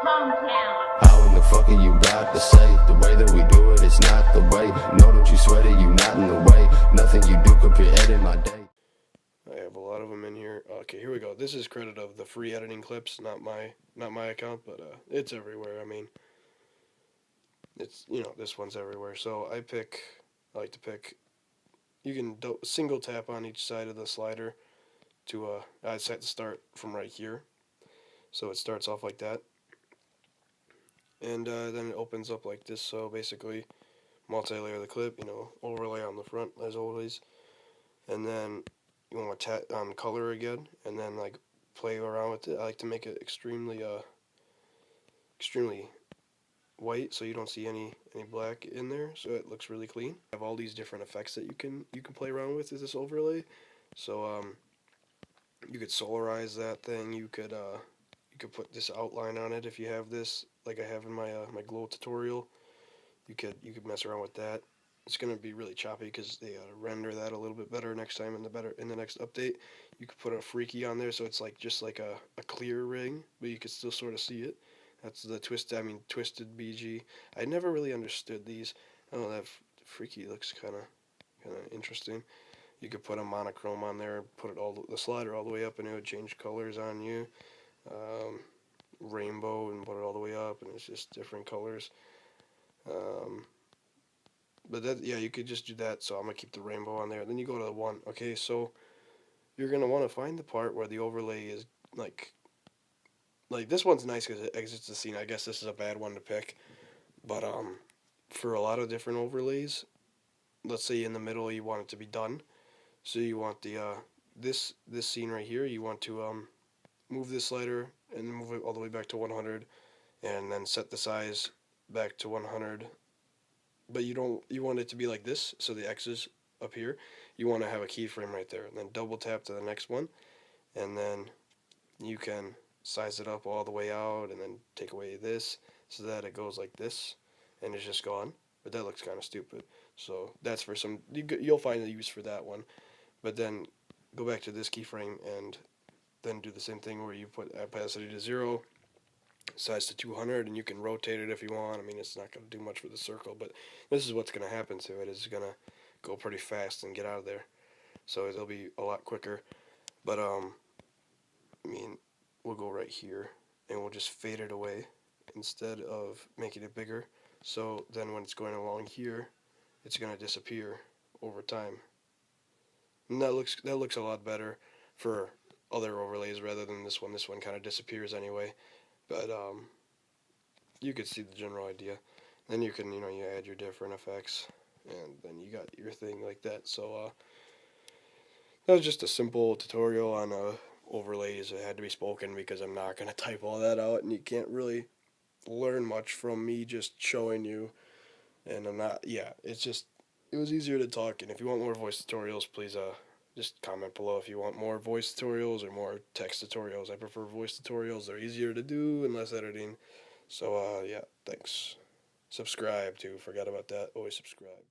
How in the fuck are you about to say? The way that we do it, it's not the way. No, don't you sweat it, you not in the way. Nothing you do could be editing my day. I have a lot of them in here. Okay, here we go. This is credit of the free editing clips, not my account, but it's everywhere. I mean, it's, this one's everywhere. So I like to pick. You can single tap on each side of the slider to I set to start from right here. So it starts off like that, and then it opens up like this. So basically, multi-layer the clip, overlay on the front as always, and then you want to tap on color again, and then like play around with it. I like to make it extremely white, so you don't see any black in there, so it looks really clean. I have all these different effects that you can play around with this overlay. So you could solarize that thing. You could put this outline on it if you have this, like I have in my my glow tutorial. You could mess around with that. It's gonna be really choppy because they render that a little bit better next time in the next update. You could put a freaky on there, so it's like just like a clear ring, but you could still sort of see it. That's the twisted BG. I never really understood these. Oh, that freaky looks kind of interesting. You could put a monochrome on there, put it the slider all the way up, and it would change colors on you. Rainbow, and put it all the way up, and it's just different colors. But that, yeah, you could just do that. So I'm gonna keep the rainbow on there. Then you go to the one. Okay, so you're gonna want to find the part where the overlay is like this one's nice because it exits the scene. I guess this is a bad one to pick, but for a lot of different overlays, let's say in the middle you want it to be done. So you want the this scene right here. You want to move this slider and move it all the way back to 100, and then set the size back to 100. But you want it to be like this, so the X is up here. You want to have a keyframe right there, and then double tap to the next one, and then you can size it up all the way out, and then take away this so that it goes like this, and it's just gone. But that looks kind of stupid. So that's for some, you'll find a use for that one. But then go back to this keyframe and then do the same thing where you put opacity to 0, size to 200, and you can rotate it if you want. I mean, it's not going to do much for the circle, but this is what's going to happen to it. It's going to go pretty fast and get out of there. So it'll be a lot quicker. But I mean, we'll go right here and we'll just fade it away instead of making it bigger. So then when it's going along here, it's going to disappear over time. And that looks a lot better for other overlays rather than this one. This one kind of disappears anyway. But you could see the general idea. Then you can, you add your different effects, and then you got your thing like that. So that was just a simple tutorial on overlays. It had to be spoken because I'm not going to type all that out, and you can't really learn much from me just showing you. And I'm not, yeah, it was easier to talk. And if you want more voice tutorials, please just comment below if you want more voice tutorials or more text tutorials. I prefer voice tutorials. They're easier to do and less editing. So yeah, thanks. Subscribe too. Forgot about that. Always subscribe.